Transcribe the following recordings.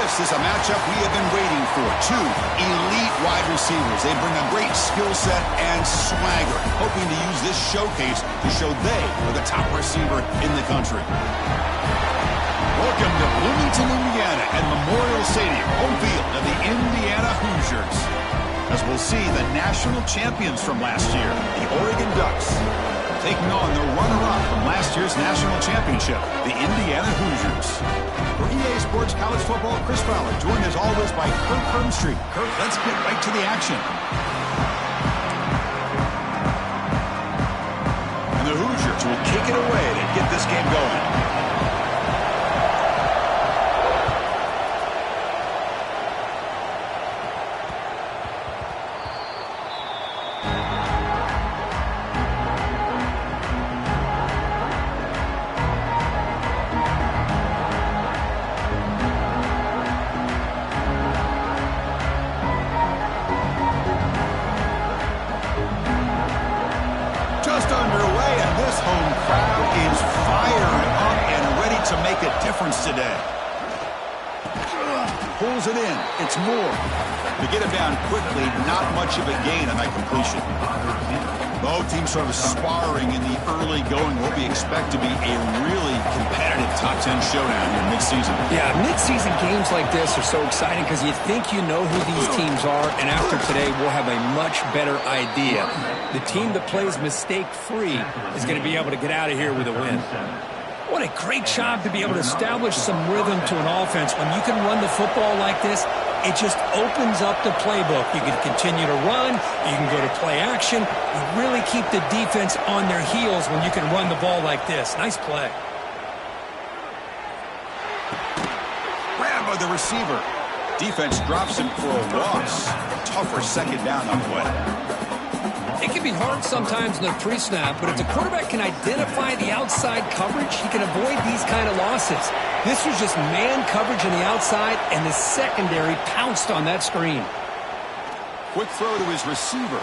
This is a matchup we have been waiting for. Two elite wide receivers. They bring a great skill set and swagger, hoping to use this showcase to show they are the top receiver in the country. Welcome to Bloomington, Indiana, and Memorial Stadium, home field of the Indiana Hoosiers. As we'll see, the national champions from last year, the Oregon Ducks, taking on the runner-up from last year's national championship, the Indiana Hoosiers. For EA Sports College Football, Chris Fowler, joined as always by Kirk Hermstreet. Kirk, let's get right to the action. And the Hoosiers will kick it away to get this game going. Today. Pulls it in. It's more. To get him down quickly, not much of a gain on that completion. Both teams sort of sparring in the early going. What we expect to be a really competitive top 10 showdown here mid-season. Yeah, mid-season games like this are so exciting because you think you know who these teams are, and after today we'll have a much better idea. The team that plays mistake-free is going to be able to get out of here with a win. What a great job to be able to establish some rhythm to an offense. When you can run the football like this, it just opens up the playbook. You can continue to run. You can go to play action. You really keep the defense on their heels when you can run the ball like this. Nice play. Grab by the receiver. Defense drops him for a loss. Tougher second down on the way. It can be hard sometimes in the pre-snap, but if the quarterback can identify the outside coverage, he can avoid these kind of losses. This was just man coverage on the outside, and the secondary pounced on that screen. Quick throw to his receiver.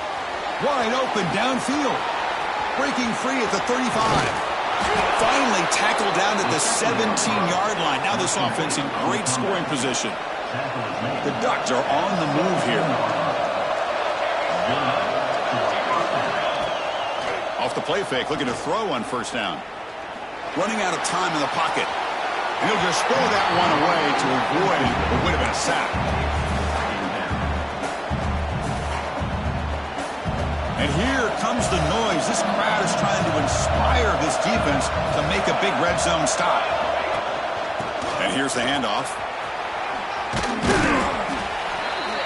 Wide open downfield. Breaking free at the 35. Finally tackled down at the 17-yard line. Now this offense in great scoring position. The Ducks are on the move here. Off the play fake, looking to throw on first down. Running out of time in the pocket. And he'll just throw that one away to avoid what would have been a sack. And here comes the noise. This crowd is trying to inspire this defense to make a big red zone stop. And here's the handoff.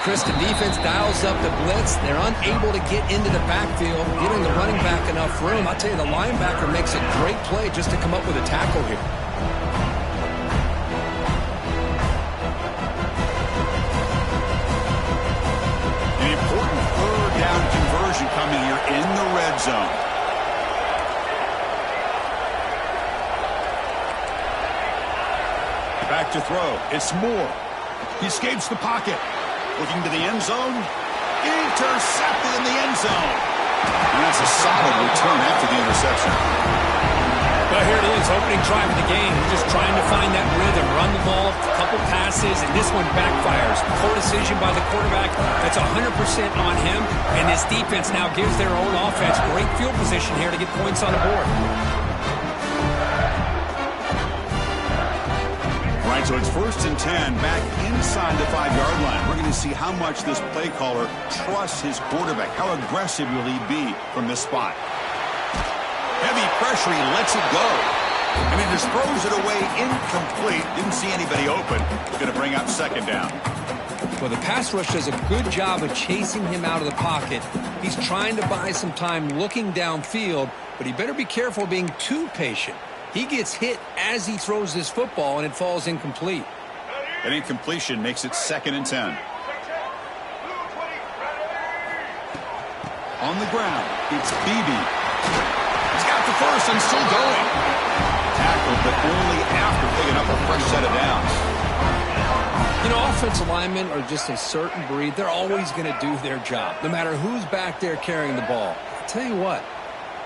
Chris, the defense dials up the blitz. They're unable to get into the backfield, giving the running back enough room. I'll tell you, the linebacker makes a great play just to come up with a tackle here. An important third down conversion coming here in the red zone. Back to throw. It's Moore. He escapes the pocket. Looking to the end zone. Intercepted in the end zone. And that's a solid return after the interception. Well, here it is, opening drive of the game. Just trying to find that rhythm, run the ball, a couple passes, and this one backfires. Poor decision by the quarterback. That's 100% on him, and this defense now gives their own offense great field position here to get points on the board. Right, so it's 1st and 10, back inside the 5-yard line. We're going to see how much this play caller trusts his quarterback. How aggressive will he be from this spot? Heavy pressure, he lets it go. And he just throws it away incomplete. Didn't see anybody open. It's going to bring up second down. Well, the pass rush does a good job of chasing him out of the pocket. He's trying to buy some time looking downfield, but he better be careful being too patient. He gets hit as he throws this football, and it falls incomplete. An incompletion makes it 2nd and 10. On the ground, it's Beebe. He's got the first and still going. Tackled, but only after picking up a fresh set of downs. You know, offensive linemen are just a certain breed. They're always going to do their job, no matter who's back there carrying the ball. I'll tell you what.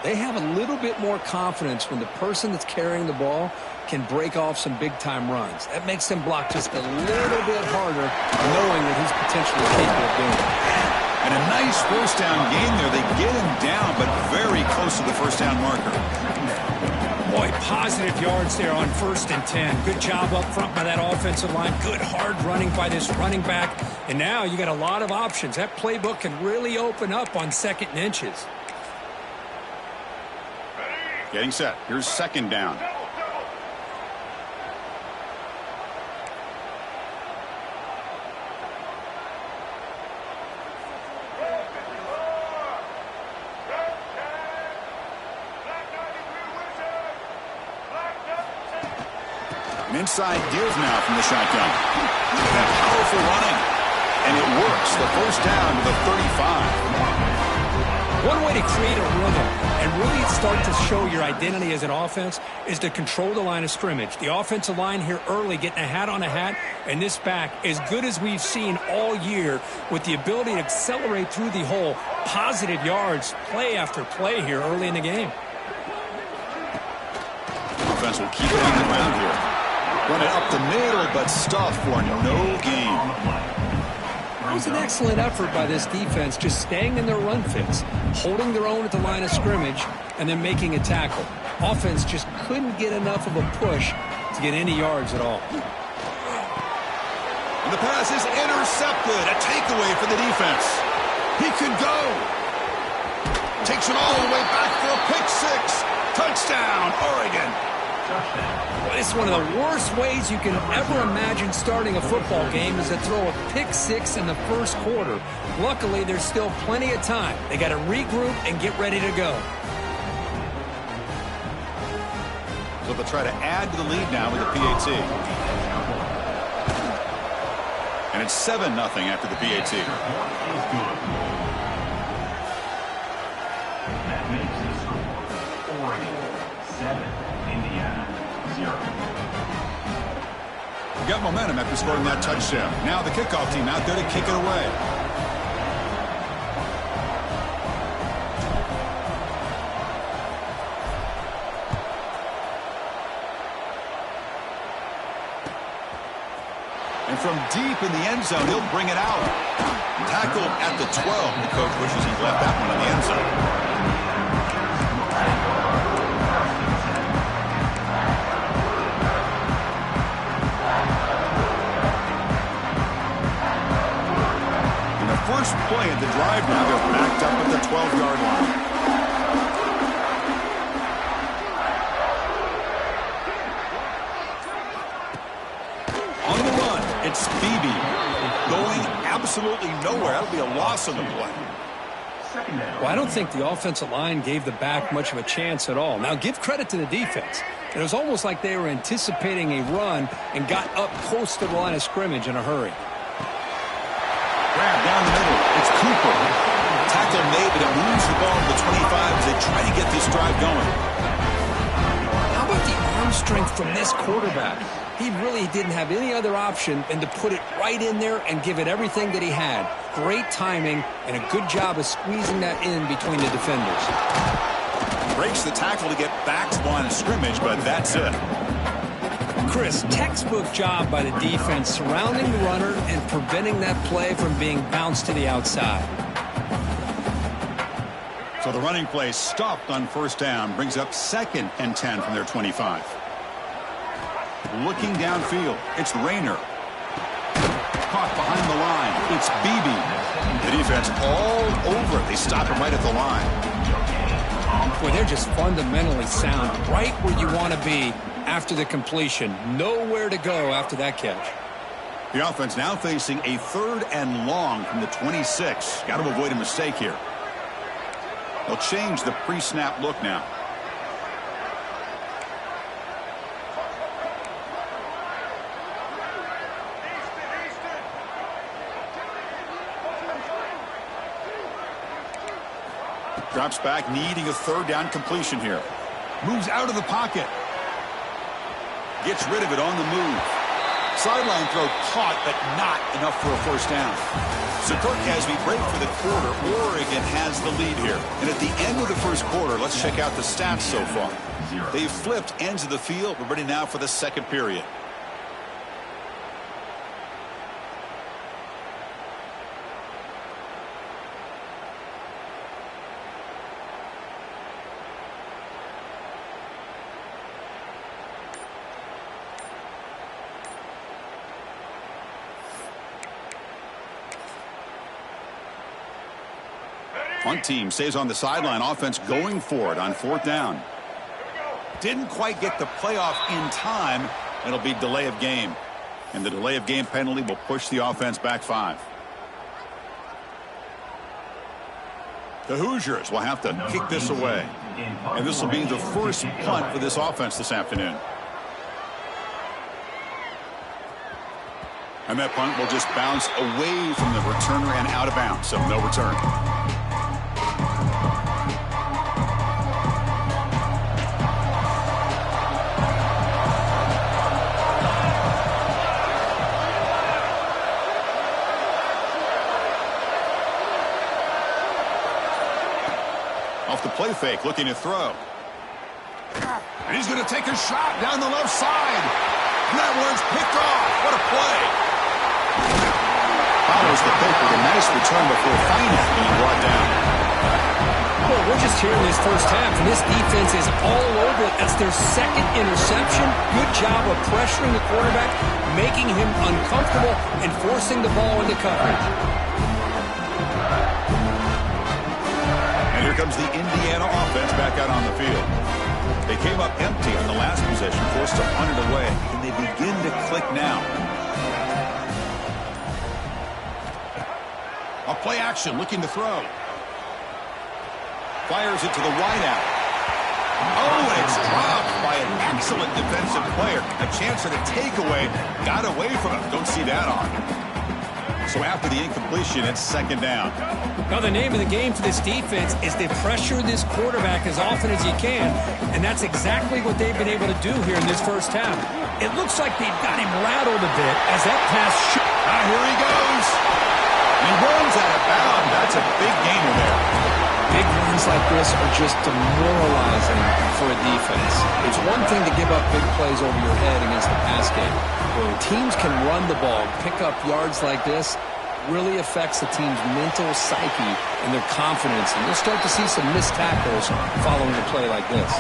They have a little bit more confidence when the person that's carrying the ball can break off some big-time runs. That makes them block just a little bit harder, knowing that he's potentially capable of doing it. And a nice first down gain there. They get him down, but very close to the first down marker. Boy, positive yards there on 1st and 10. Good job up front by that offensive line. Good hard running by this running back. And now you got a lot of options. That playbook can really open up on 2nd and inches. Getting set. Here's 2nd down. An inside give now from the shotgun. And powerful running. And it works. The first down to the 35. One way to create a rhythm and really start to show your identity as an offense is to control the line of scrimmage. The offensive line here early getting a hat on a hat, and this back as good as we've seen all year with the ability to accelerate through the hole. Positive yards, play after play here early in the game. Offense will keep it on the ground here. Run it up the middle, but stuff for no gain. It was an excellent effort by this defense, just staying in their run fits, holding their own at the line of scrimmage, and then making a tackle. Offense just couldn't get enough of a push to get any yards at all. And the pass is intercepted. A takeaway for the defense. He could go. Takes it all the way back for a pick six. Touchdown, Oregon. This is one of the worst ways you can ever imagine starting a football game is to throw a pick six in the first quarter. Luckily, there's still plenty of time. They got to regroup and get ready to go. So they'll try to add to the lead now with the PAT. And it's 7-0 after the PAT. That makes the score Oregon 7, Indiana 0. We got momentum after scoring that touchdown. Now the kickoff team out there to kick it away. And from deep in the end zone, he'll bring it out. Tackle at the 12. The coach wishes he left that one in the end zone. First play of the drive now, they're backed up at the 12-yard line. On the run, it's Phoebe. Going absolutely nowhere. That'll be a loss on the play. Well, I don't think the offensive line gave the back much of a chance at all. Now, give credit to the defense. It was almost like they were anticipating a run and got up close to the line of scrimmage in a hurry. Grab down the middle. It's Cooper. Tackle made, but it moves the ball to the 25 as they try to get this drive going. How about the arm strength from this quarterback? He really didn't have any other option than to put it right in there and give it everything that he had. Great timing and a good job of squeezing that in between the defenders. Breaks the tackle to get back to the line of scrimmage, but that's it. Chris, textbook job by the defense surrounding the runner and preventing that play from being bounced to the outside. So the running play stopped on first down, brings up 2nd and 10 from their 25. Looking downfield, it's Rayner. Caught behind the line, it's Beebe. The defense all over it. They stop him right at the line. Boy, they're just fundamentally sound, right where you want to be after the completion. Nowhere to go after that catch. The offense now facing a 3rd and long from the 26. Got to avoid a mistake here. They'll change the pre-snap look now. Drops back, needing a 3rd down completion here. Moves out of the pocket. Gets rid of it on the move. Sideline throw caught, but not enough for a first down. So, Kirk, as we break for the quarter, Oregon has the lead here. And at the end of the first quarter, let's check out the stats so far. They've flipped ends of the field. We're ready now for the second period. Punt team stays on the sideline. Offense going for it on fourth down. Didn't quite get the playoff in time. It'll be delay of game. And the delay of game penalty will push the offense back 5. The Hoosiers will have to kick this away. And this will be the first punt for this offense this afternoon. And that punt will just bounce away from the returner and out of bounds. So no return. Off the play fake, looking to throw. And he's going to take a shot down the left side. And that one's picked off. What a play. Follows the pick with a nice return before finally being brought down. Well, we're just here in this first half, and this defense is all over it. That's their second interception. Good job of pressuring the quarterback, making him uncomfortable, and forcing the ball into coverage. And here comes the Indiana offense back out on the field. They came up empty on the last possession, forced to punt it away, and they begin to click now. A play action, looking to throw. Fires it to the wideout. Oh, and it's dropped by an excellent defensive player. A chance at a takeaway. Got away from him. Don't see that on. So after the incompletion, it's second down. Now, the name of the game for this defense is to pressure this quarterback as often as you can, and that's exactly what they've been able to do here in this first half. It looks like they've got him rattled a bit as that pass here he goes. He runs out of bounds. That's a big gainer there. Big runs like this are just demoralizing for a defense. It's one thing to give up big plays over your head against the pass game. When teams can run the ball, pick up yards like this, really affects the team's mental psyche and their confidence. And you'll start to see some missed tackles following a play like this.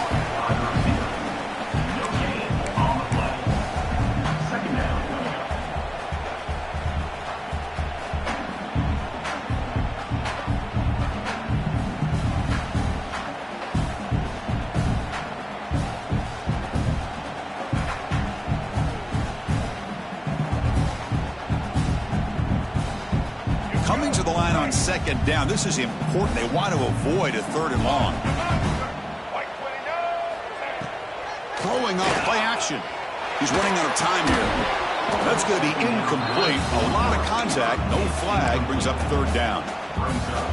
Coming to the line on second down. This is important. They want to avoid a third and long. Throwing up play action. He's running out of time here. That's going to be incomplete. A lot of contact. No flag. Brings up third down.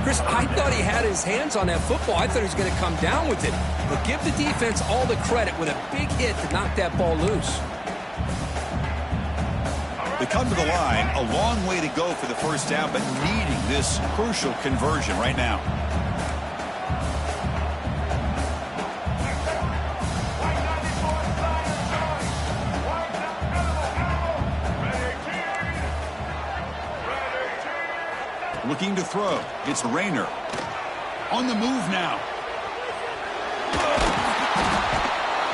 Chris, I thought he had his hands on that football. I thought he was going to come down with it. But give the defense all the credit with a big hit to knock that ball loose. They come to the line, a long way to go for the first down, but needing this crucial conversion right now. Looking to throw. It's Rayner. On the move now.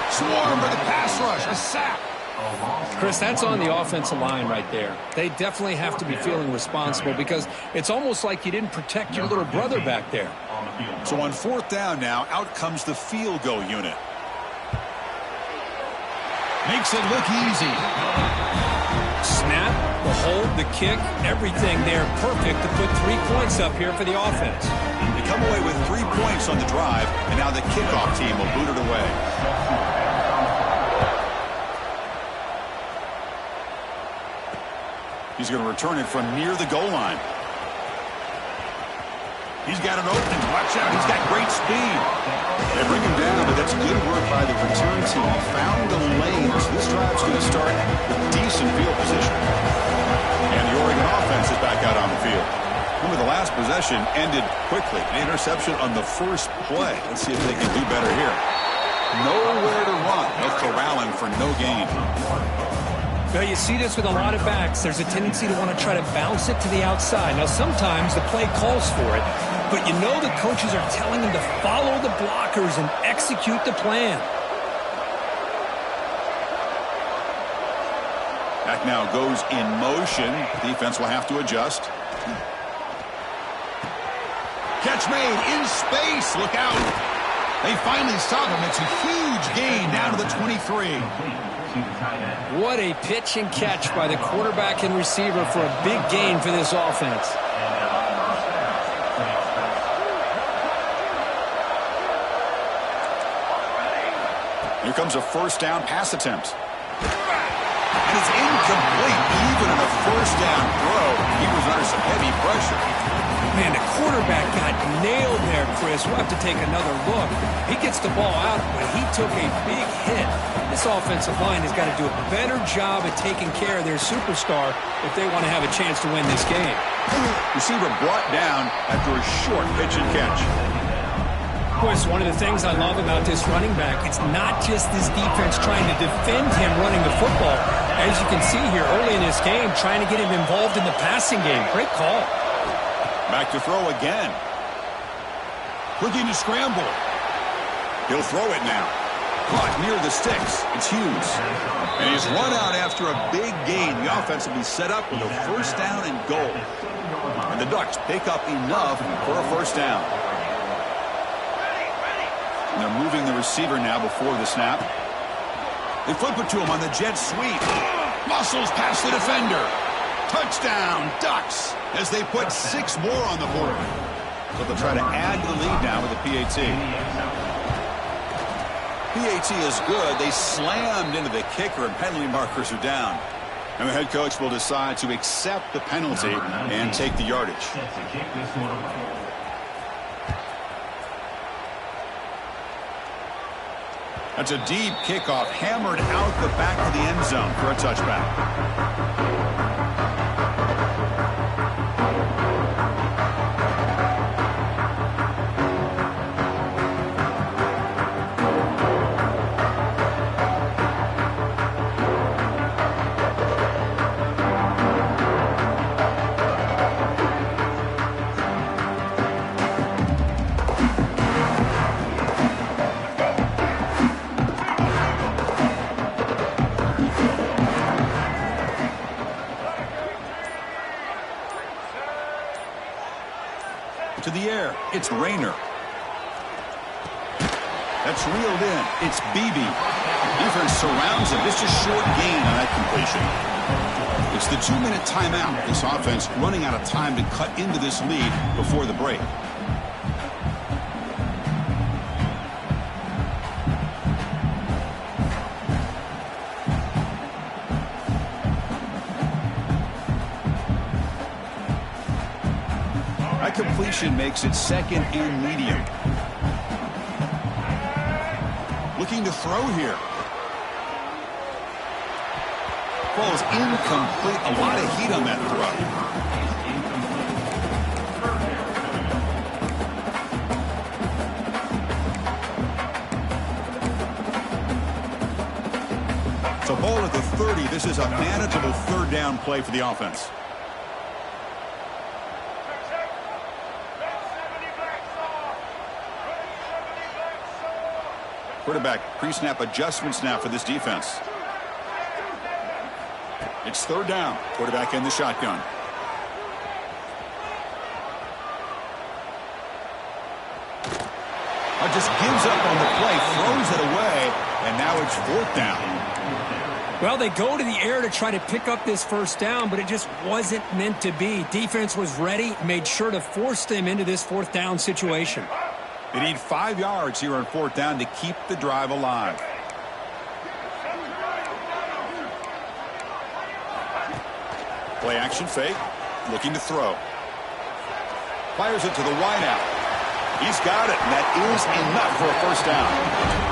Swarm for the pass rush. A sack. Chris, that's on the offensive line right there. They definitely have to be feeling responsible because it's almost like you didn't protect your little brother back there. So on fourth down now, out comes the field goal unit. Makes it look easy. Snap, the hold, the kick, everything there perfect to put 3 points up here for the offense. They come away with 3 points on the drive, and now the kickoff team will boot it away. He's going to return it from near the goal line. He's got an opening. Watch out. He's got great speed. They bring him down, but that's good work by the return team. He found the lane, so this drive's going to start with decent field position. And the Oregon offense is back out on the field. Remember, the last possession ended quickly. An interception on the first play. Let's see if they can do better here. Nowhere to run. They'll corral him for no gain. Well, you see this with a lot of backs. There's a tendency to want to try to bounce it to the outside. Now, sometimes the play calls for it, but you know the coaches are telling them to follow the blockers and execute the plan. Back now goes in motion. Defense will have to adjust. Catch made in space. Look out. They finally stop him. It's a huge gain down to the 23. What a pitch and catch by the quarterback and receiver for a big gain for this offense. Here comes a first down pass attempt. And it's incomplete. Even in a first down throw, he was under some heavy pressure. Man, the quarterback got nailed there, Chris. We'll have to take another look. He gets the ball out, but he took a big hit. This offensive line has got to do a better job at taking care of their superstar if they want to have a chance to win this game. Receiver brought down after a short pitch and catch. Chris, one of the things I love about this running back, it's not just this defense trying to defend him running the football. As you can see here early in this game, trying to get him involved in the passing game. Great call. Back to throw again. Looking to scramble. He'll throw it now. Caught near the sticks. It's Hughes. And he's run out after a big gain. The offense will be set up with a first down and goal. And the Ducks pick up enough for a first down. And they're moving the receiver now before the snap. They flip it to him on the jet sweep. Muscles past the defender. Touchdown, Ducks, as they put 6 more on the board. So they'll try to add to the lead now with a PAT. PAT is good. They slammed into the kicker, and penalty markers are down. And the head coach will decide to accept the penalty and take the yardage. That's a deep kickoff, hammered out the back of the end zone for a touchback. To the air, it's Rayner. That's reeled in. It's Beebe. Defense surrounds him. It's just short gain on that completion. It's the 2-minute timeout. This offense running out of time to cut into this lead before the break. Completion makes it second and medium. Looking to throw here. Falls incomplete. A lot of heat on that throw. So ball at the 30. This is a manageable third down play for the offense. Quarterback pre-snap adjustments now for this defense. It's third down. Quarterback in the shotgun. Just gives up on the play, throws it away, and now it's fourth down. Well, they go to the air to try to pick up this first down, but it just wasn't meant to be. Defense was ready, made sure to force them into this fourth down situation. They need 5 yards here on fourth down to keep the drive alive. Play action fake, looking to throw. Fires it to the wideout. He's got it, and that is enough for a first down.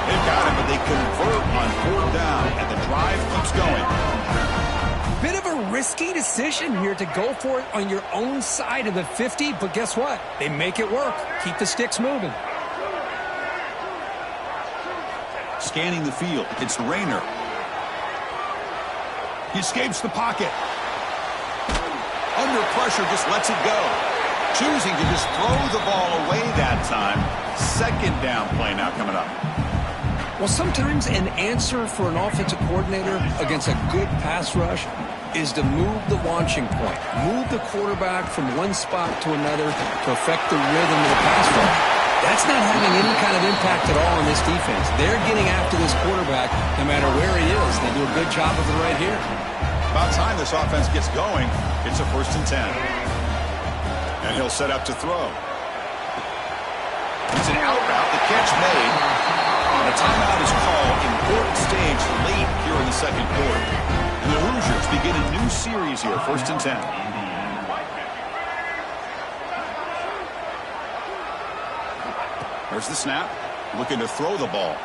They've got it, but they convert on fourth down, and the drive keeps going. Bit of a risky decision here to go for it on your own side of the 50, but guess what? They make it work. Keep the sticks moving. Scanning the field, it's Rayner. He escapes the pocket. Under pressure, just lets it go. Choosing to just throw the ball away that time. Second down play now coming up. Well, sometimes an answer for an offensive coordinator against a good pass rush is to move the launching point. Move the quarterback from one spot to another to affect the rhythm of the pass rush. That's not having any kind of impact at all on this defense. They're getting after this quarterback no matter where he is. They do a good job of it right here. About time this offense gets going. It's a 1st and 10. And he'll set up to throw. It's an out route. The catch made. And a timeout is called. Important stage late here in the second quarter. And the Hoosiers begin a new series here. 1st and 10. There's the snap. Looking to throw the ball.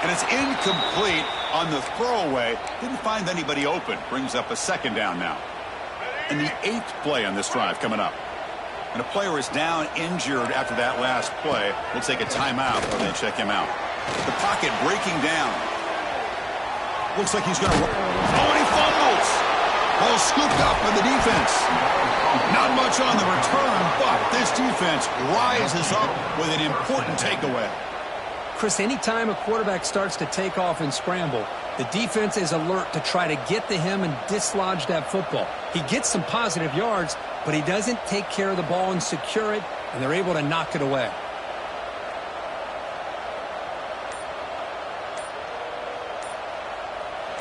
And it's incomplete on the throwaway. Didn't find anybody open. Brings up a second down now. And the 8th play on this drive coming up. And a player is down injured after that last play. We'll take a timeout or they check him out. The pocket breaking down. Looks like he's going to run. Oh, and he fumbles. Ball scooped up by the defense. Not much on the return, but this defense rises up with an important takeaway. Chris, anytime a quarterback starts to take off and scramble, the defense is alert to try to get to him and dislodge that football. He gets some positive yards, but he doesn't take care of the ball and secure it, and they're able to knock it away.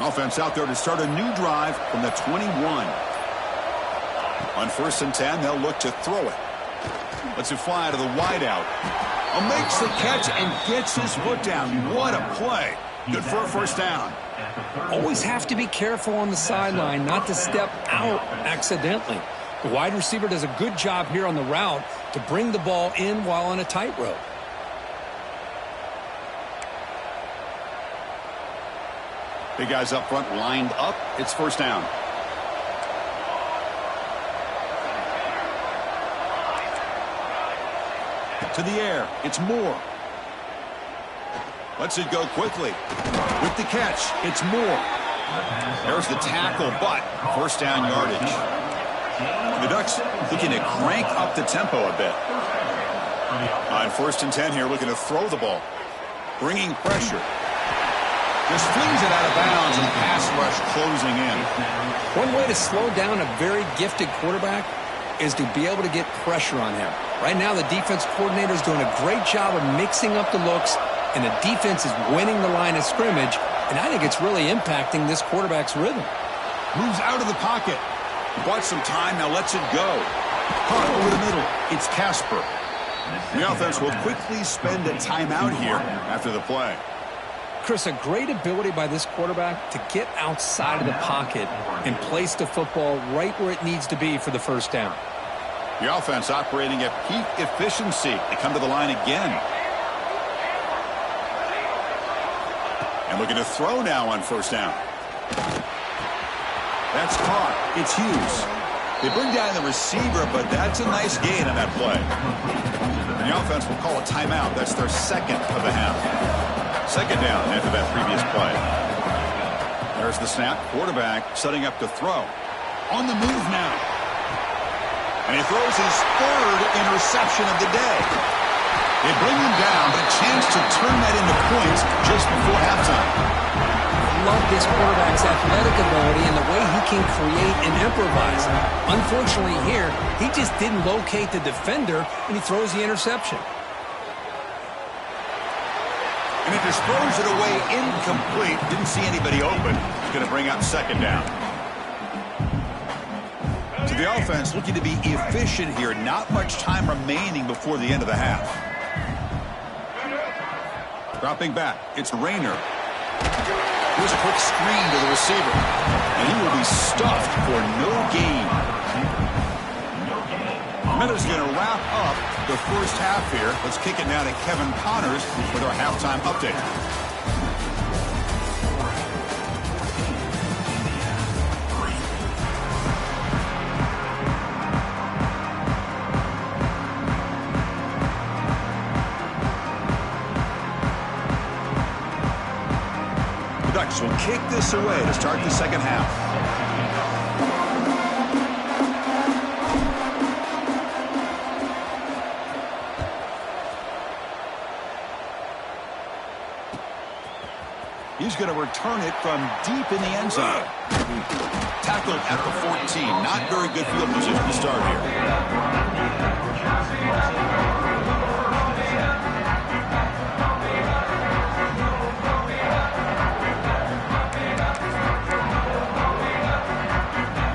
Offense out there to start a new drive from the 21. On 1st and 10, they'll look to throw it. Lets it fly to the wideout. Makes the catch and gets his foot down. What a play. Good for a first down. Always have to be careful on the sideline not to step out accidentally. The wide receiver does a good job here on the route to bring the ball in while on a tightrope. Big guys up front lined up. It's first down. To the air. It's Moore. Lets it go quickly. With the catch, it's Moore. There's the tackle, but first down yardage. The Ducks looking to crank up the tempo a bit. On 1st and 10 here, looking to throw the ball. Bringing pressure. Just flings it out of bounds and pass rush closing in. One way to slow down a very gifted quarterback is to be able to get pressure on him. Right now, the defense coordinator is doing a great job of mixing up the looks, and the defense is winning the line of scrimmage, and I think it's really impacting this quarterback's rhythm. Moves out of the pocket. Bought some time, now lets it go. Caught over the middle. It's Casper. The offense will quickly spend a timeout here after the play. Chris, a great ability by this quarterback to get outside of the pocket and place the football right where it needs to be for the first down. The offense operating at peak efficiency. They come to the line again. And looking to throw now on first down. That's caught. It's Hughes. They bring down the receiver, but that's a nice gain on that play. And the offense will call a timeout. That's their second of the half. Second down after that previous play. There's the snap. Quarterback setting up to throw. On the move now. And he throws his third interception of the day. They bring him down, but a chance to turn that into points just before halftime. I love this quarterback's athletic ability and the way he can create and improvise. Unfortunately here, he just didn't locate the defender, and he throws the interception. And it just throws it away incomplete. Didn't see anybody open. It's going to bring up second down. So the offense looking to be efficient here. Not much time remaining before the end of the half. Dropping back. It's Rayner. Here's a quick screen to the receiver. And he will be stuffed for no gain. Minutes going to wrap up the first half here. Let's kick it now to Kevin Connors with our halftime update. The Ducks will kick this away to start the second half. He's going to return it from deep in the end zone. Tackled at the 14. Not very good field position to start here.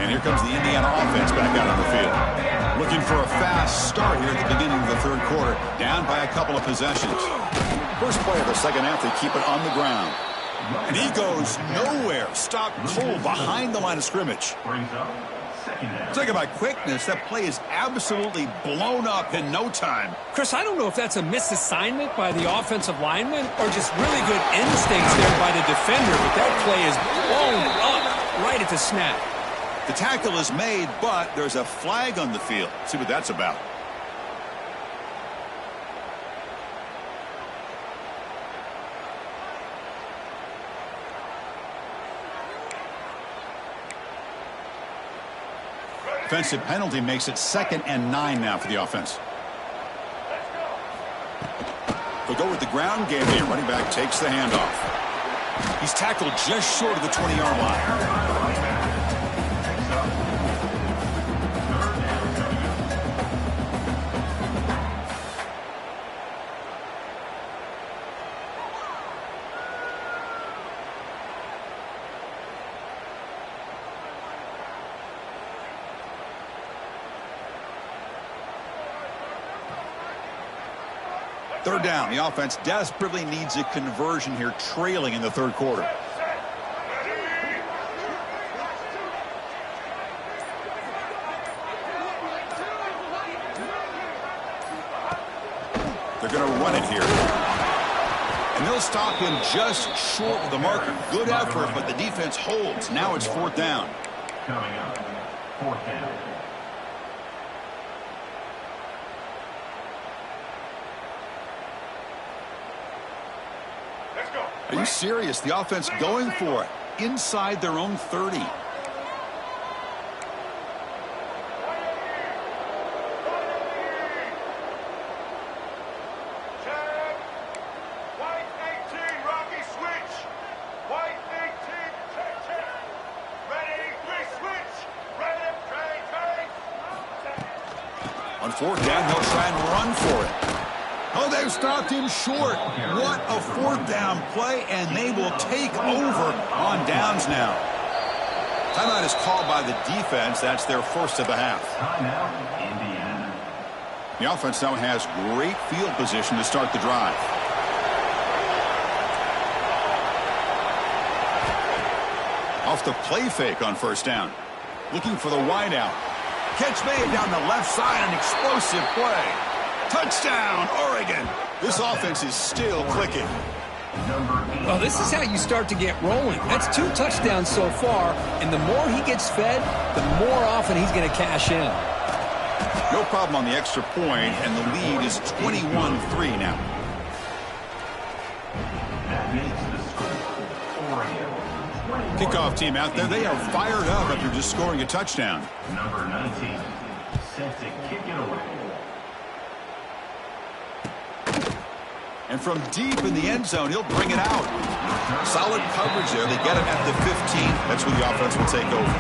And here comes the Indiana offense back out on the field. Looking for a fast start here at the beginning of the third quarter. Down by a couple of possessions. First play of the second half, they keep it on the ground. And he goes nowhere. Stopped cold behind the line of scrimmage. Talking about quickness, that play is absolutely blown up in no time. Chris, I don't know if that's a misassignment by the offensive lineman or just really good instincts there by the defender, but that play is blown up right at the snap. The tackle is made, but there's a flag on the field. Let's see what that's about. Offensive penalty makes it 2nd and 9 now for the offense. They'll go with the ground game here. Running back takes the handoff. He's tackled just short of the 20-yard line. Third down. The offense desperately needs a conversion here, trailing in the third quarter. They're going to run it here. And they'll stop him just short of the marker. Good effort, but the defense holds. Now it's 4th down. Coming up, 4th down. Are you serious? The offense going for it inside their own 30. On 4th down, they'll try and run for it. Oh, they've stopped him short. What a 4th down play, and they will take over on downs now. Timeout is called by the defense. That's their first of the half. Timeout, Indiana. The offense now has great field position to start the drive. Off the play fake on 1st down. Looking for the wideout. Catch made down the left side, an explosive play. Touchdown, Oregon. This offense is still clicking. Well, this is how you start to get rolling. That's 2 touchdowns so far, and the more he gets fed, the more often he's going to cash in. No problem on the extra point, and the lead is 21-3 now. That makes the score Oregon. Kickoff team out there. They are fired up after just scoring a touchdown. Number 19, set to kick it away. And from deep in the end zone, he'll bring it out. Solid coverage there. They get him at the 15. That's where the offense will take over.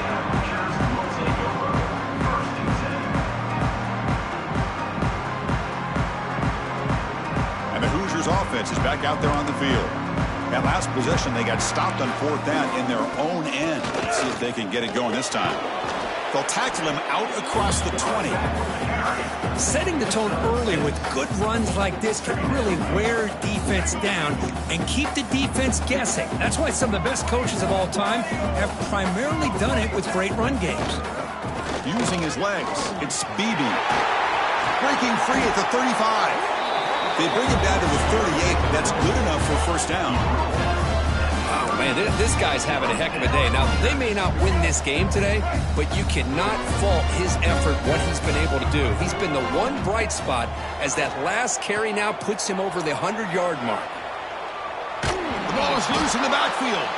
And the Hoosiers offense is back out there on the field. That last possession, they got stopped on 4th down in their own end. Let's see if they can get it going this time. They'll tackle him out across the 20. Setting the tone early with good runs like this can really wear defense down and keep the defense guessing. That's why some of the best coaches of all time have primarily done it with great run games. Using his legs, it's Beebe. Breaking free at the 35. They bring him down to the 38, but that's good enough for first down. Oh, man, this guy's having a heck of a day. Now, they may not win this game today, but you cannot fault his effort, what he's been able to do. He's been the one bright spot as that last carry now puts him over the 100-yard mark. The ball is loose in the backfield.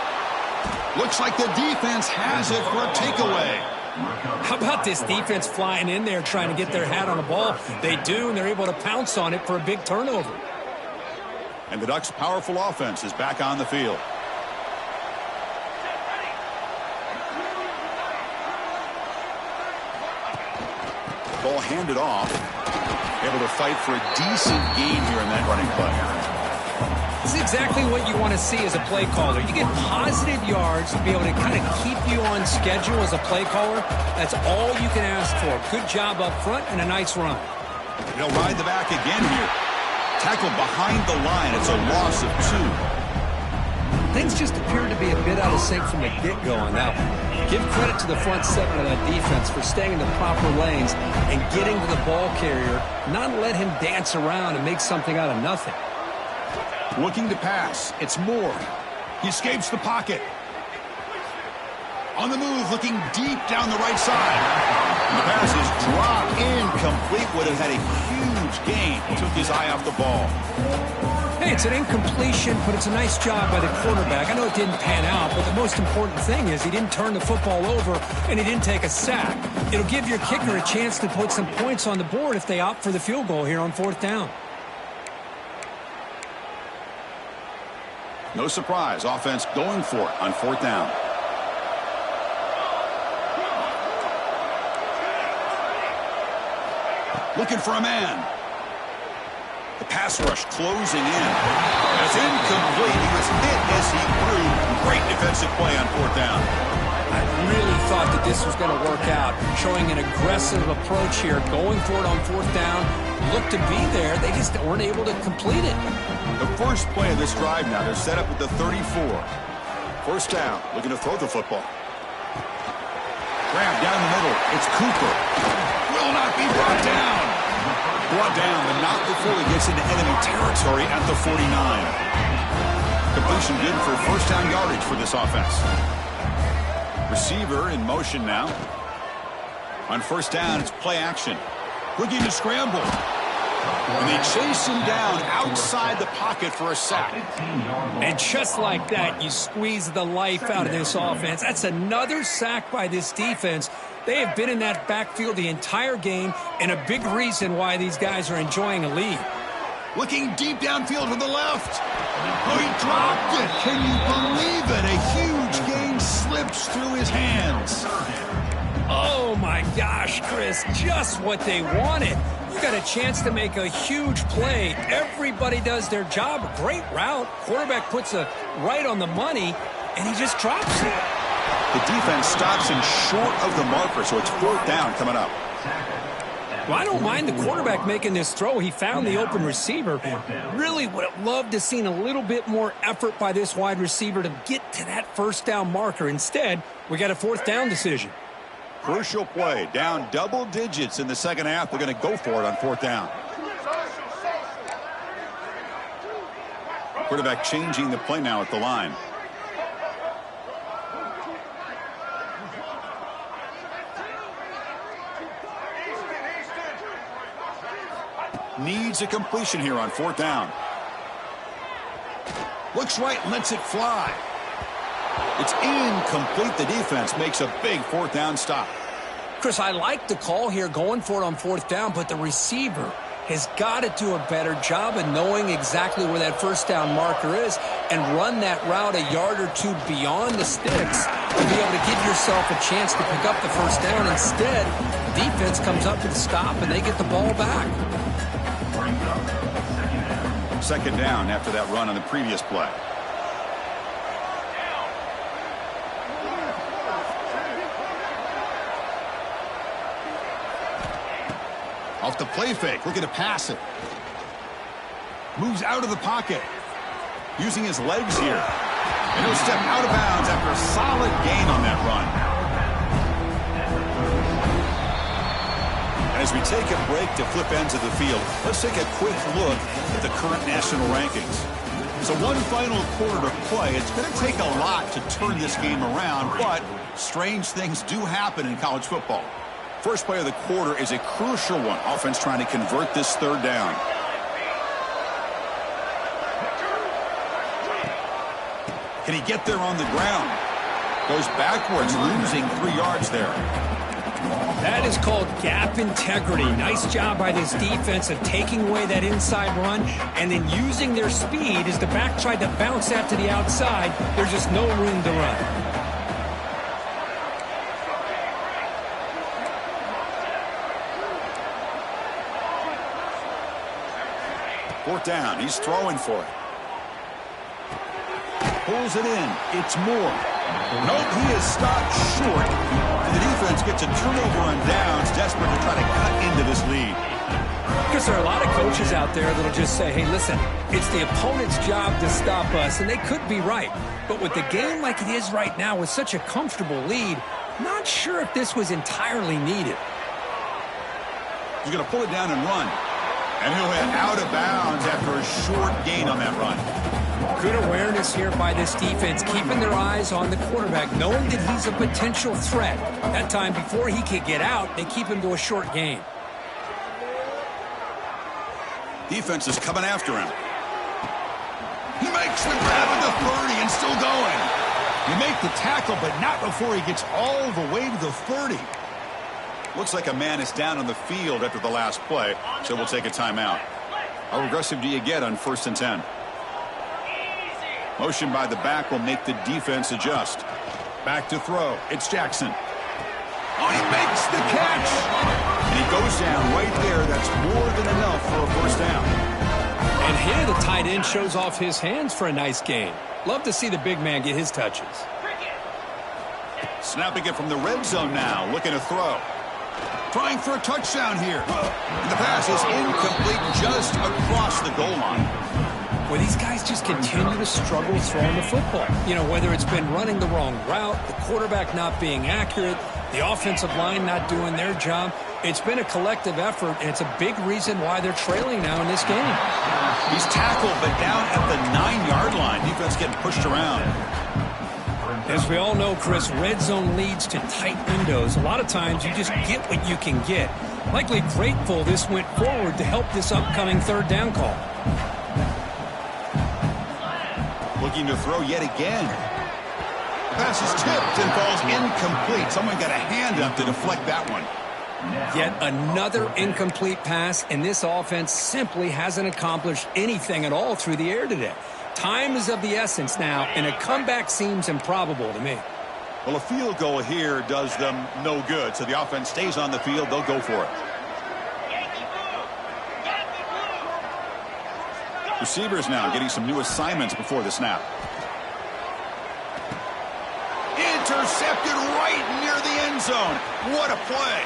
Looks like the defense has it for a takeaway. How about this defense flying in there trying to get their hat on the ball? They do, and they're able to pounce on it for a big turnover. And the Ducks' powerful offense is back on the field. Ball handed off. Able to fight for a decent gain here in that running play. This is exactly what you want to see as a play caller. You get positive yards to be able to kind of keep you on schedule as a play caller. That's all you can ask for. Good job up front and a nice run. He'll ride the back again here. Tackled behind the line. It's a loss of 2. Things just appeared to be a bit out of sync from the get-go on that one. Give credit to the front seven of that defense for staying in the proper lanes and getting to the ball carrier, not let him dance around and make something out of nothing. Looking to pass. It's Moore. He escapes the pocket. On the move, looking deep down the right side. And the pass is dropped incomplete. Would have had a huge gain. Took his eye off the ball. Hey, it's an incompletion, but it's a nice job by the quarterback. I know it didn't pan out, but the most important thing is he didn't turn the football over and he didn't take a sack. It'll give your kicker a chance to put some points on the board if they opt for the field goal here on 4th down. No surprise, offense going for it on 4th down. Looking for a man. The pass rush closing in. It's incomplete. He was hit as he threw. Great defensive play on 4th down. I really thought that this was going to work out. Showing an aggressive approach here. Going for it on 4th down. Looked to be there. They just weren't able to complete it. The first play of this drive now, they're set up at the 34. First down, looking to throw the football. Grab down the middle. It's Cooper. Will not be brought down. Brought down, but not before he gets into enemy territory at the 49. Completion good for first down yardage for this offense. Receiver in motion now. On first down, it's play action. Looking to scramble. And they chase him down outside the pocket for a sack. And just like that, you squeeze the life out of this offense. That's another sack by this defense. They have been in that backfield the entire game, and a big reason why these guys are enjoying a lead. Looking deep downfield to the left. Oh, he dropped it. Can you believe it? A huge gain slips through his hands. Oh, my gosh, Chris, just what they wanted. You got a chance to make a huge play. Everybody does their job. Great route. Quarterback puts it right on the money, and he just drops it. The defense stops him short of the marker, so it's 4th down coming up. Well, I don't mind the quarterback making this throw. He found the open receiver. Really would have loved to seen a little bit more effort by this wide receiver to get to that first down marker. Instead, we got a 4th down decision. Crucial play, down double digits in the second half. They're going to go for it on 4th down. Quarterback changing the play now at the line. Needs a completion here on 4th down. Looks right, lets it fly. It's incomplete. The defense makes a big 4th down stop. Chris, I like the call here going for it on 4th down, but the receiver has got to do a better job of knowing exactly where that first down marker is and run that route a yard or two beyond the sticks to be able to give yourself a chance to pick up the first down. Instead, the defense comes up to the stop and they get the ball back. Second down after that run on the previous play. Off the play fake, looking to pass it. Moves out of the pocket. Using his legs here. And he'll step out of bounds after a solid gain on that run. And as we take a break to flip ends of the field, let's take a quick look at the current national rankings. So one final quarter to play. It's going to take a lot to turn this game around, but strange things do happen in college football. First play of the quarter is a crucial one. Offense trying to convert this third down. Can he get there on the ground? Goes backwards, losing 3 yards there. That is called gap integrity. Nice job by this defense of taking away that inside run and then using their speed as the back tried to bounce that to the outside. There's just no room to run. Fourth down. He's throwing for it. Pulls it in. It's Moore. Nope, he is stopped short. And the defense gets a turnover on downs, desperate to try to cut into this lead. Because there are a lot of coaches out there that'll just say, hey, listen, it's the opponent's job to stop us, and they could be right. But with the game like it is right now with such a comfortable lead, not sure if this was entirely needed. He's going to pull it down and run. And he'll head out of bounds after a short gain on that run. Good awareness here by this defense, keeping their eyes on the quarterback, knowing that he's a potential threat. That time before he could get out, they keep him to a short gain. Defense is coming after him. He makes the grab at the 30 and still going. He makes the tackle, but not before he gets all the way to the 30. Looks like a man is down on the field after the last play, so we'll take a timeout. How aggressive do you get on 1st and 10? Motion by the back will make the defense adjust. Back to throw. It's Jackson. Oh, he makes the catch. And he goes down right there. That's more than enough for a first down. And here the tight end shows off his hands for a nice gain. Love to see the big man get his touches. Snapping it from the red zone now. Looking to throw. Trying for a touchdown here. And the pass is incomplete just across the goal line. Well, these guys just continue to struggle throwing the football. You know, whether it's been running the wrong route, the quarterback not being accurate, the offensive line not doing their job. It's been a collective effort, and it's a big reason why they're trailing now in this game. He's tackled, but down at the 9-yard line. Defense getting pushed around. As we all know, Chris, red zone leads to tight windows. A lot of times you just get what you can get. Likely grateful this went forward to help this upcoming third down call. Looking to throw yet again. Pass is tipped and falls incomplete. Someone got a hand up to deflect that one. Yet another incomplete pass, and this offense simply hasn't accomplished anything at all through the air today. Time is of the essence now, and a comeback seems improbable to me. Well, a field goal here does them no good, so the offense stays on the field. They'll go for it. Receivers now getting some new assignments before the snap. Intercepted right near the end zone. What a play.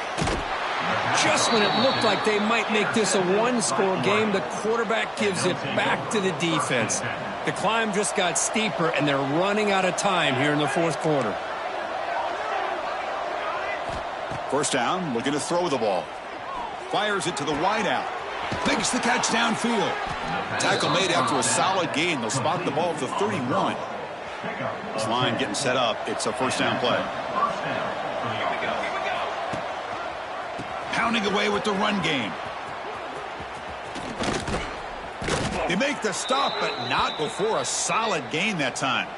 Just when it looked like they might make this a one-score game, the quarterback gives it back to the defense. The climb just got steeper, and they're running out of time here in the fourth quarter. First down, looking to throw the ball. Fires it to the wideout. Makes the catch downfield. Tackle made after a solid gain. They'll spot the ball at the 31. This line getting set up. It's a first down play. Pounding away with the run game. They make the stop, but not before a solid gain that time.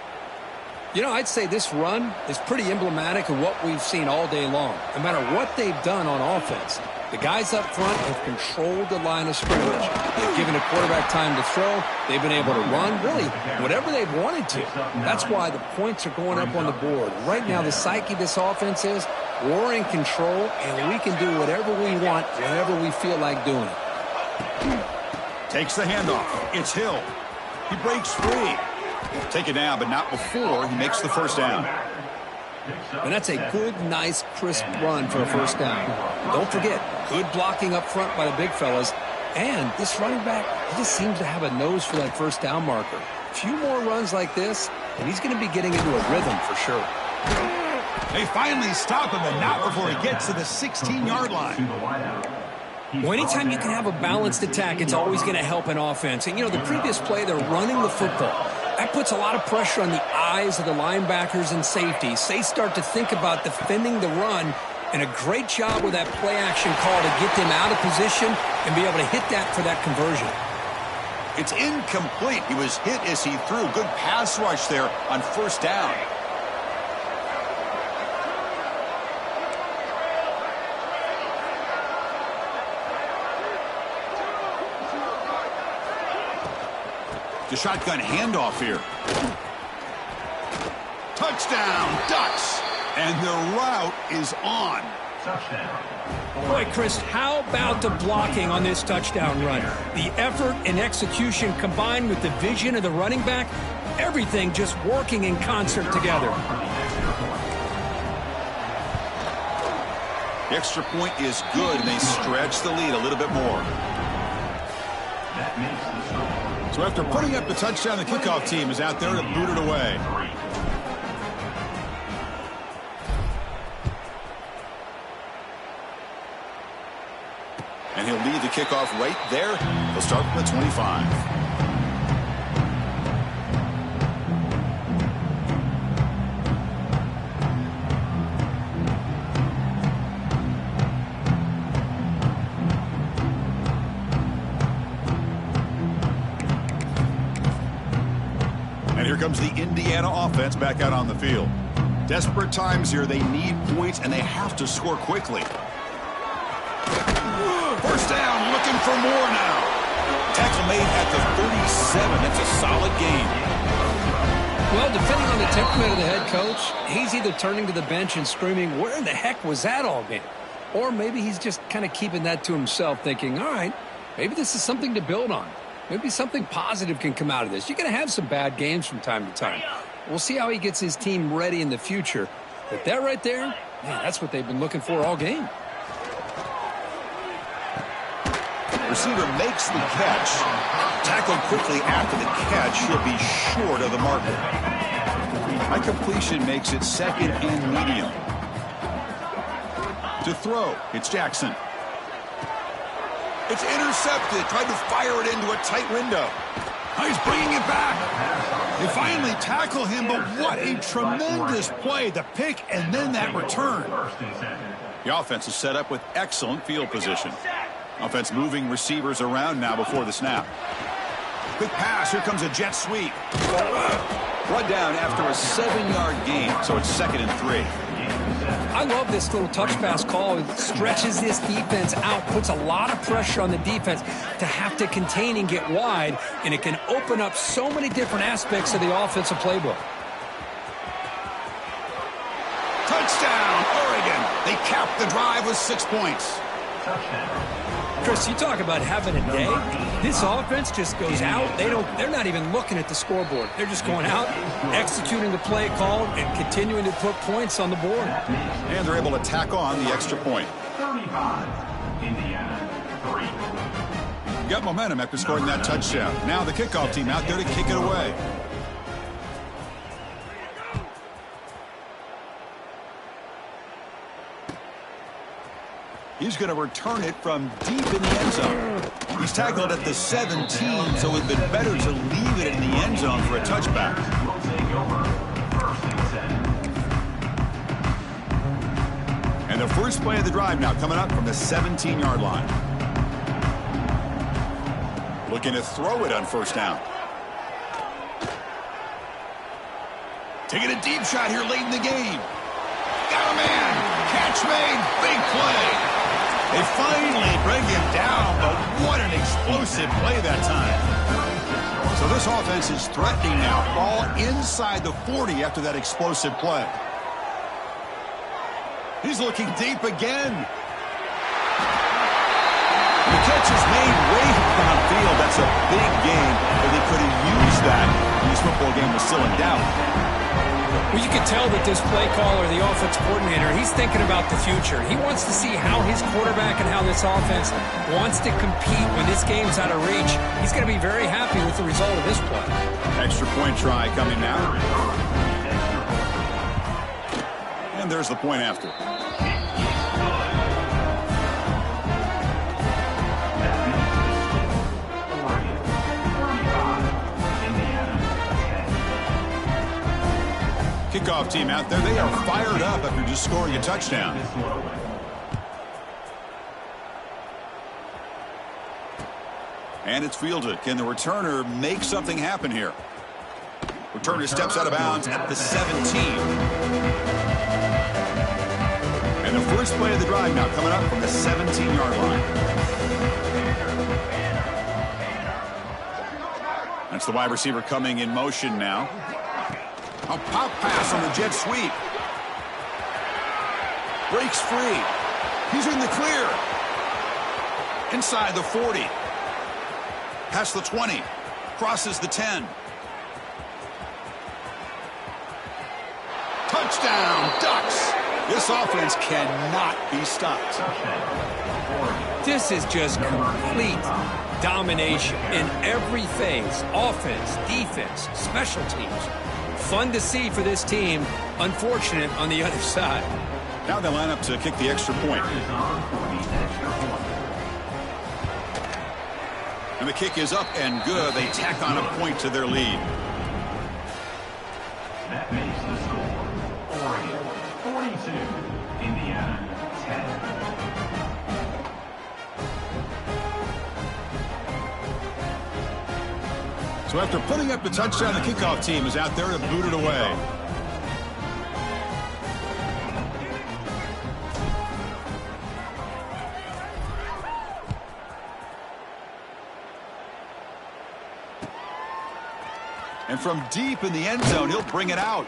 You know, I'd say this run is pretty emblematic of what we've seen all day long. No matter what they've done on offense, the guys up front have controlled the line of scrimmage. They've given the quarterback time to throw. They've been able to run, really, whatever they've wanted to. That's why the points are going up on the board. Right now, the psyche of this offense is we're in control, and we can do whatever we want whenever we feel like doing it. Takes the handoff. It's Hill. He breaks free. Take it down, but not before he makes the first down. And that's a good, nice, crisp run for a first down. Don't forget, good blocking up front by the big fellas. And this running back, he just seems to have a nose for that first down marker. A few more runs like this, and he's going to be getting into a rhythm for sure. They finally stop him, and not before he gets to the 16-yard line. Well, anytime you can have a balanced attack, it's always going to help an offense. And, you know, the previous play, they're running the football. That puts a lot of pressure on the eyes of the linebackers and safeties. They start to think about defending the run, and a great job with that play-action call to get them out of position and be able to hit that for that conversion. It's incomplete. He was hit as he threw. Good pass rush there on first down. The shotgun handoff here. Touchdown, Ducks. And the route is on. Boy, Chris, how about the blocking on this touchdown run? The effort and execution combined with the vision of the running back, everything just working in concert together. The extra point is good, and they stretch the lead a little bit more. So after putting up the touchdown, the kickoff team is out there to boot it away. And he'll lead the kickoff right there. He'll start from the 25. And here comes the Indiana offense back out on the field. Desperate times here. They need points, and they have to score quickly. First down, looking for more now. Tackle made at the 37. That's a solid game. Well, depending on the temperament of the head coach, he's either turning to the bench and screaming, where in the heck was that all game? Or maybe he's just kind of keeping that to himself, thinking, all right, maybe this is something to build on. Maybe something positive can come out of this. You're going to have some bad games from time to time. We'll see how he gets his team ready in the future. But that right there, man, that's what they've been looking for all game. Receiver makes the catch. Tackled quickly after the catch. He'll be short of the marker. High completion makes it second and medium. To throw, it's Jackson. It's intercepted. Tried to fire it into a tight window. He's bringing it back. They finally tackle him, but what a tremendous play. The pick and then that return. The offense is set up with excellent field position. Offense moving receivers around now before the snap. Quick pass. Here comes a jet sweep. Run down after a 7-yard gain, so it's 2nd and 3. I love this little touch pass call. It stretches this defense out, puts a lot of pressure on the defense to have to contain and get wide, and it can open up so many different aspects of the offensive playbook. Touchdown, Oregon. They cap the drive with 6 points. Chris, you talk about having a day. This offense just goes out. They're not even looking at the scoreboard. They're just going out, executing the play call, and continuing to put points on the board. And they're able to tack on the extra point. 35, Indiana, 3. Got momentum after scoring that touchdown. Now the kickoff team out there to kick it away. He's going to return it from deep in the end zone. He's tackled at the 17, so it would have been better to leave it in the end zone for a touchback. Will take over 1st and 10. And the first play of the drive now coming up from the 17-yard line. Looking to throw it on first down. Taking a deep shot here late in the game. Got a man. Catch made. Big play. They finally bring him down, but what an explosive play that time. So this offense is threatening now. Ball inside the 40 after that explosive play. He's looking deep again. The catch is made way downfield. That's a big game, but they could have used that when this football game was still in doubt. Well, you can tell that this play caller, the offense coordinator, he's thinking about the future. He wants to see how his quarterback and how this offense wants to compete when this game's out of reach. He's going to be very happy with the result of this play. Extra point try coming now. And there's the point after. Kickoff team out there. They are fired up after just scoring a touchdown. And it's fielded. Can the returner make something happen here? Returner steps out of bounds at the 17. And the first play of the drive now coming up from the 17-yard line. That's the wide receiver coming in motion now. A pop pass on the jet sweep. Breaks free. He's in the clear. Inside the 40. Past the 20. Crosses the 10. Touchdown, Ducks. This offense cannot be stopped. This is just complete domination in every phase. Offense, defense, special teams. Fun to see for this team. Unfortunate on the other side. Now they line up to kick the extra point. And the kick is up and good. They tack on a point to their lead. That makes the score Oregon 42, Indiana 10. So after putting up the touchdown, the kickoff team is out there to boot it away. And from deep in the end zone, he'll bring it out.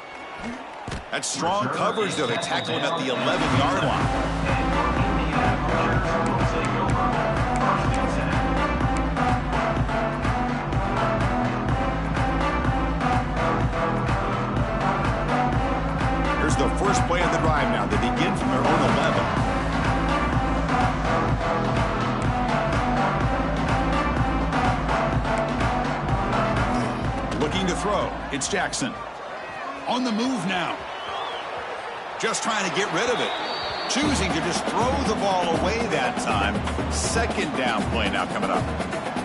That's strong coverage, though. They tackle him at the 11-yard line. Here's the first play of the drive now. They begin from their own 11. Looking to throw. It's Jackson. On the move now. Just trying to get rid of it. Choosing to just throw the ball away that time. Second down play now coming up.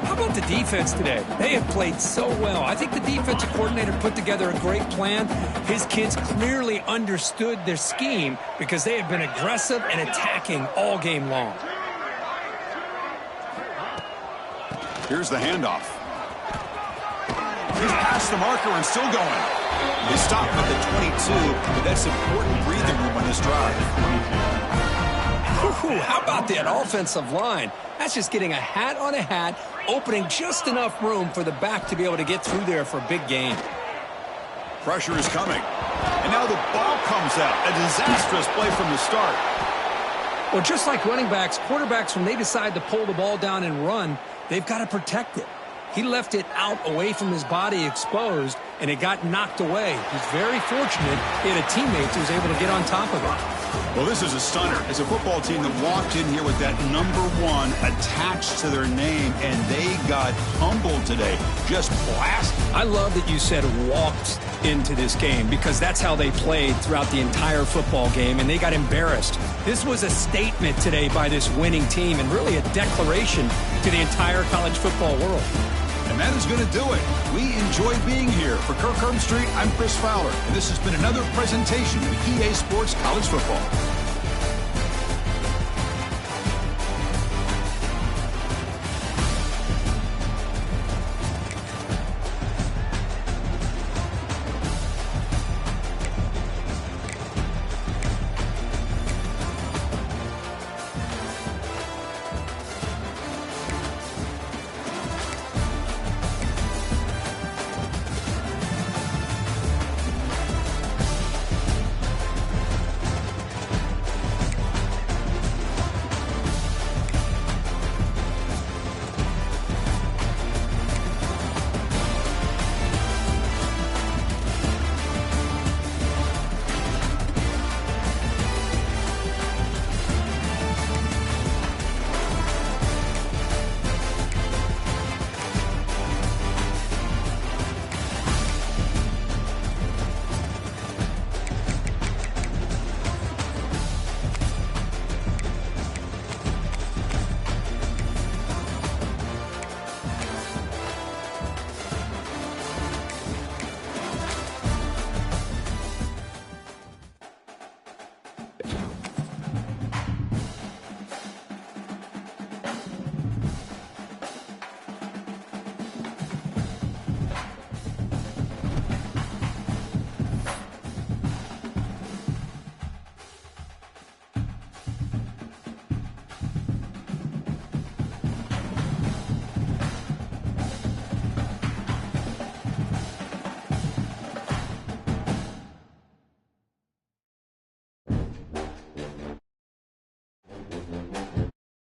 How about the defense today? They have played so well. I think the defensive coordinator put together a great plan. His kids clearly understood their scheme because they have been aggressive and attacking all game long. Here's the handoff. He's past the marker and still going. They stop him at the 22, but that's important breathing room on this drive. Ooh, how about that offensive line? That's just getting a hat on a hat, opening just enough room for the back to be able to get through there for a big gain. Pressure is coming. And now the ball comes out. A disastrous play from the start. Well, just like running backs, quarterbacks, when they decide to pull the ball down and run, they've got to protect it. He left it out away from his body exposed, and it got knocked away. He's very fortunate he had a teammate who was able to get on top of it. Well, this is a stunner. It's a football team that walked in here with that number 1 attached to their name, and they got humbled today. Just blasted. I love that you said walked into this game because that's how they played throughout the entire football game, and they got embarrassed. This was a statement today by this winning team and really a declaration to the entire college football world. And that is going to do it. We enjoyed being here. For Kirk Street, I'm Chris Fowler, and this has been another presentation of EA Sports College Football.